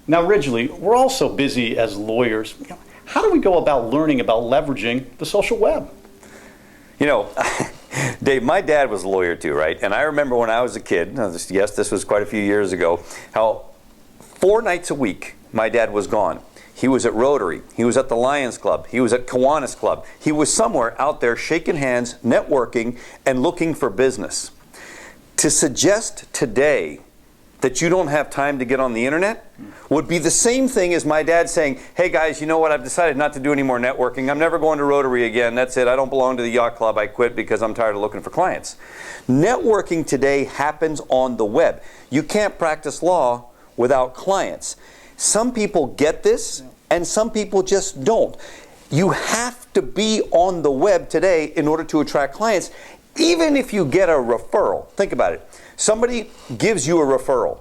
Now, Ridgely, we're all so busy as lawyers. How do we go about learning about leveraging the social web? You know, Dave, my dad was a lawyer too, right? And I remember when I was a kid, yes, this was quite a few years ago, how 4 nights a week my dad was gone. He was at Rotary, he was at the Lions Club, he was at Kiwanis Club. He was somewhere out there shaking hands, networking, and looking for business. To suggest today that you don't have time to get on the internet would be the same thing as my dad saying, hey guys, you know what, I've decided not to do any more networking. I'm never going to Rotary again. That's it. I don't belong to the yacht club. I quit because I'm tired of looking for clients. Networking today happens on the web. You can't practice law without clients. Some people get this and some people just don't. You have to be on the web today in order to attract clients, even if you get a referral. Think about it. Somebody gives you a referral.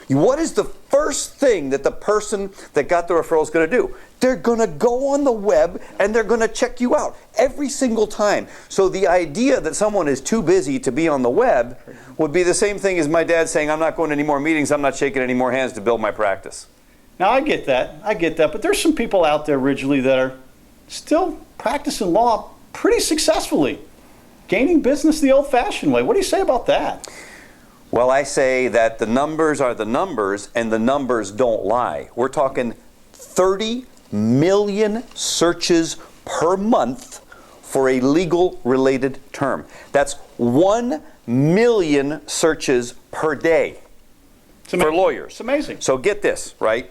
What is the first thing that the person that got the referral is going to do? They're going to go on the web and they're going to check you out every single time. So the idea that someone is too busy to be on the web would be the same thing as my dad saying, I'm not going to any more meetings, I'm not shaking any more hands to build my practice. Now, I get that, but there's some people out there, Ridgely, that are still practicing law pretty successfully, gaining business the old-fashioned way. What do you say about that? Well, I say that the numbers are the numbers, and the numbers don't lie. We're talking 30 million searches per month for a legal-related term. That's 1 million searches per day for lawyers. It's amazing. So get this, right?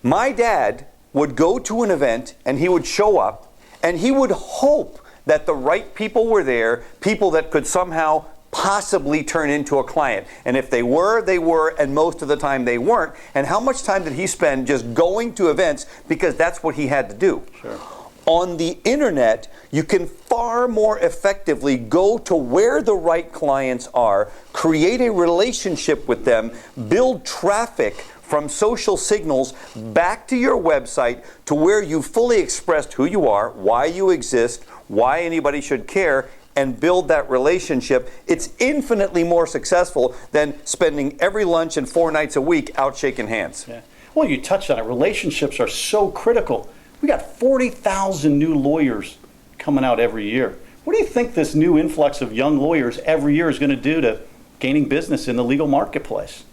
My dad would go to an event, and he would show up, and he would hope that the right people were there, people that could somehow possibly turn into a client. And if they were, they were, and most of the time they weren't. And how much time did he spend just going to events because that's what he had to do? Sure. On the internet, you can far more effectively go to where the right clients are, create a relationship with them, build traffic from social signals back to your website to where you fully expressed who you are, why you exist, why anybody should care, and build that relationship. It's infinitely more successful than spending every lunch and 4 nights a week out shaking hands. Yeah. Well, you touched on it. Relationships are so critical. We got 40,000 new lawyers coming out every year. What do you think this new influx of young lawyers every year is going to do to gaining business in the legal marketplace?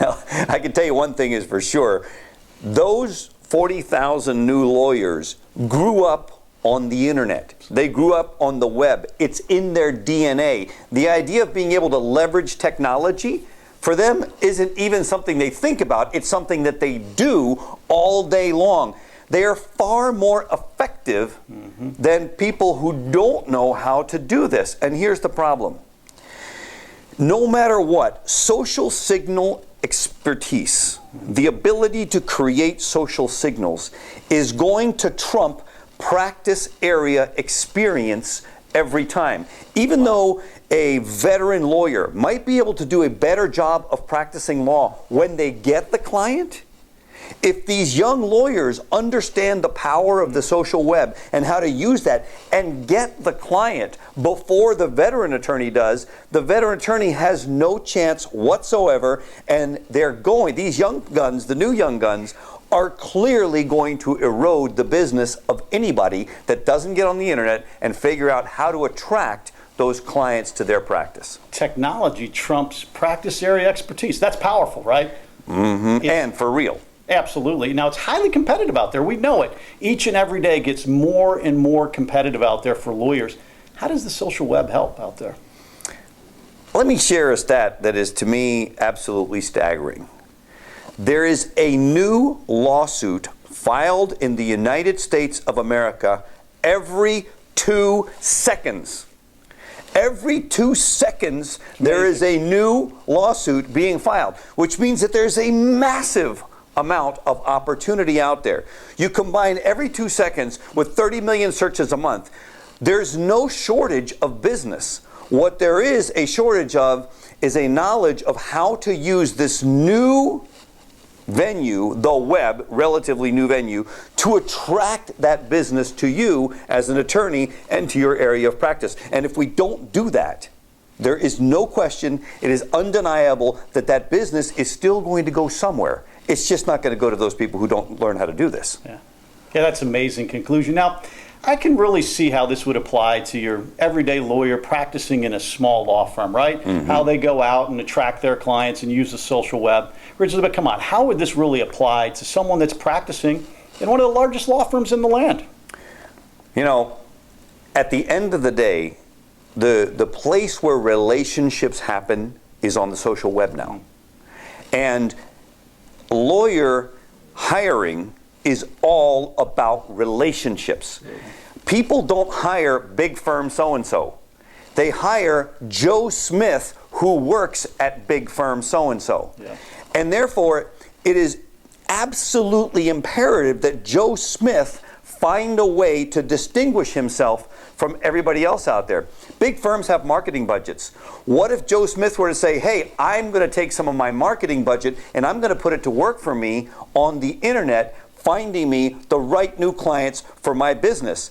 Well, I can tell you one thing is for sure. Those 40,000 new lawyers grew up on the internet. They grew up on the web. It's in their DNA. The idea of being able to leverage technology for them isn't even something they think about. It's something that they do all day long. They are far more effective than people who don't know how to do this. And here's the problem. No matter what, social signal expertise, the ability to create social signals, is going to trump practice area experience every time. Even though a veteran lawyer might be able to do a better job of practicing law when they get the client, if these young lawyers understand the power of the social web and how to use that and get the client before the veteran attorney does, the veteran attorney has no chance whatsoever, and these young guns, the new young guns, are clearly going to erode the business of anybody that doesn't get on the internet and figure out how to attract those clients to their practice. Technology trumps practice area expertise. That's powerful, right? And for real. Absolutely. Now, it's highly competitive out there. We know it. Each and every day gets more and more competitive out there for lawyers. How does the social web help out there? Let me share a stat that is, to me, absolutely staggering. There is a new lawsuit filed in the United States of America every 2 seconds. Every 2 seconds, there is a new lawsuit being filed, which means that there's a massive amount of opportunity out there. You combine every 2 seconds with 30 million searches a month, there's no shortage of business. What there is a shortage of is a knowledge of how to use this new venue, the web, relatively new venue, to attract that business to you as an attorney and to your area of practice. And if we don't do that, there is no question, it is undeniable that that business is still going to go somewhere. It's just not going to go to those people who don't learn how to do this. Yeah, that's an amazing conclusion. Now, I can really see how this would apply to your everyday lawyer practicing in a small law firm, right? How they go out and attract their clients and use the social web. Richard, but come on, how would this really apply to someone that's practicing in one of the largest law firms in the land? You know, at the end of the day, the place where relationships happen is on the social web now. And lawyer hiring is all about relationships. People don't hire big firm so-and-so. They hire Joe Smith who works at big firm so-and-so. Yeah. And therefore, it is absolutely imperative that Joe Smith find a way to distinguish himself from everybody else out there. Big firms have marketing budgets. What if Joe Smith were to say, hey, I'm going to take some of my marketing budget and I'm going to put it to work for me on the internet, finding me the right new clients for my business.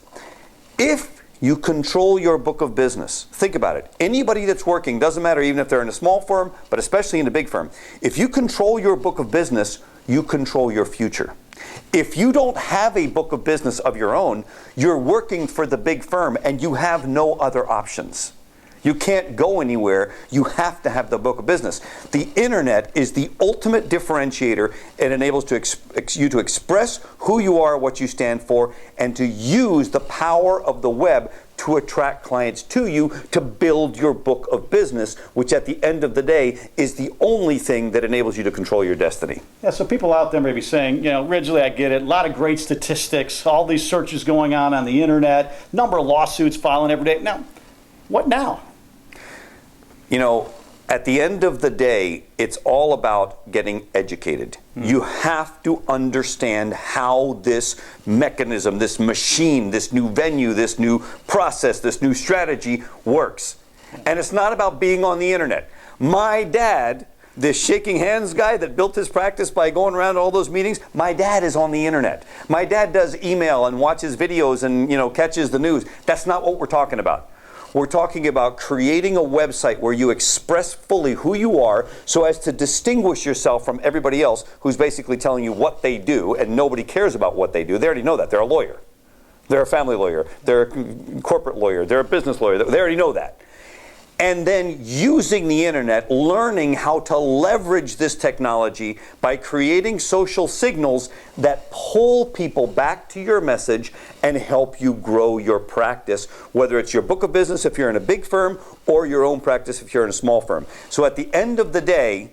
If you control your book of business, think about it. Anybody that's working, doesn't matter even if they're in a small firm, but especially in a big firm. If you control your book of business, you control your future. If you don't have a book of business of your own, you're working for the big firm and you have no other options. You can't go anywhere. You have to have the book of business. The internet is the ultimate differentiator. It enables you to express who you are, what you stand for, and to use the power of the web to attract clients to you to build your book of business, which at the end of the day is the only thing that enables you to control your destiny. Yeah, so people out there may be saying, you know, Ridgely, I get it. A lot of great statistics, all these searches going on the internet, number of lawsuits filing every day. Now, what now? You know, at the end of the day, it's all about getting educated. You have to understand how this mechanism, this machine, this new venue, this new process, this new strategy works. And it's not about being on the internet. My dad, this shaking hands guy that built his practice by going around to all those meetings, my dad is on the internet. My dad does email and watches videos and, you know, catches the news. That's not what we're talking about. We're talking about creating a website where you express fully who you are so as to distinguish yourself from everybody else who's basically telling you what they do, and nobody cares about what they do. They already know that. They're a lawyer. They're a family lawyer. They're a corporate lawyer. They're a business lawyer. They already know that. And then using the internet, learning how to leverage this technology by creating social signals that pull people back to your message and help you grow your practice, whether it's your book of business if you're in a big firm or your own practice if you're in a small firm. So at the end of the day,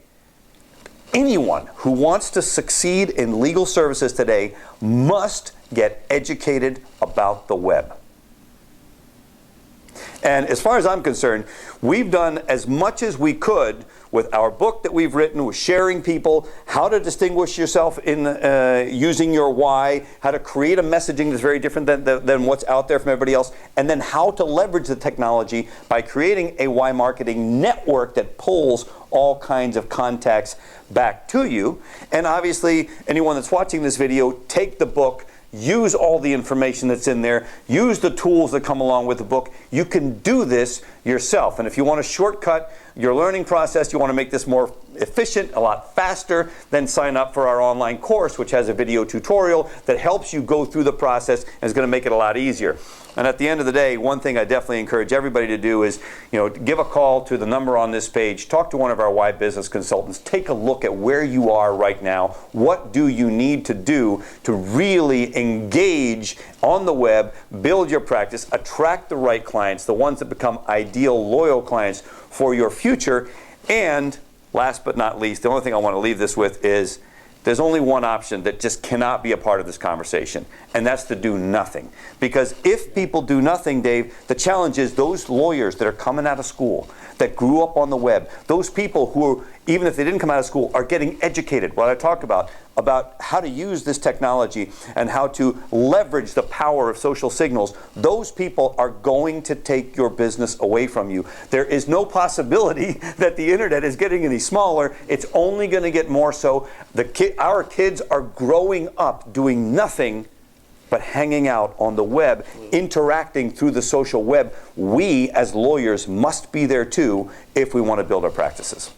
anyone who wants to succeed in legal services today must get educated about the web. And as far as I'm concerned, we've done as much as we could with our book that we've written, with sharing people, how to distinguish yourself in using your why, how to create a messaging that's very different than what's out there from everybody else, and then how to leverage the technology by creating a why marketing network that pulls all kinds of contacts back to you. And obviously, anyone that's watching this video, take the book, use all the information that's in there, use the tools that come along with the book. You can do this yourself. And if you want to shortcut your learning process, you want to make this more efficient, a lot faster, then sign up for our online course, which has a video tutorial that helps you go through the process and is going to make it a lot easier. And at the end of the day, one thing I definitely encourage everybody to do is, you know, give a call to the number on this page, talk to one of our Why Business consultants, take a look at where you are right now. What do you need to do to really engage on the web, build your practice, attract the right clients, the ones that become ideal, loyal clients for your future. And last but not least, the only thing I want to leave this with is there's only one option that just cannot be a part of this conversation, and that's to do nothing. Because if people do nothing, Dave, the challenge is those lawyers that are coming out of school, that grew up on the web, those people who, even if they didn't come out of school, are getting educated, what I talked about how to use this technology and how to leverage the power of social signals, those people are going to take your business away from you. There is no possibility that the internet is getting any smaller. It's only going to get more so. Our kids are growing up doing nothing but hanging out on the web, interacting through the social web. We, as lawyers, must be there too if we want to build our practices.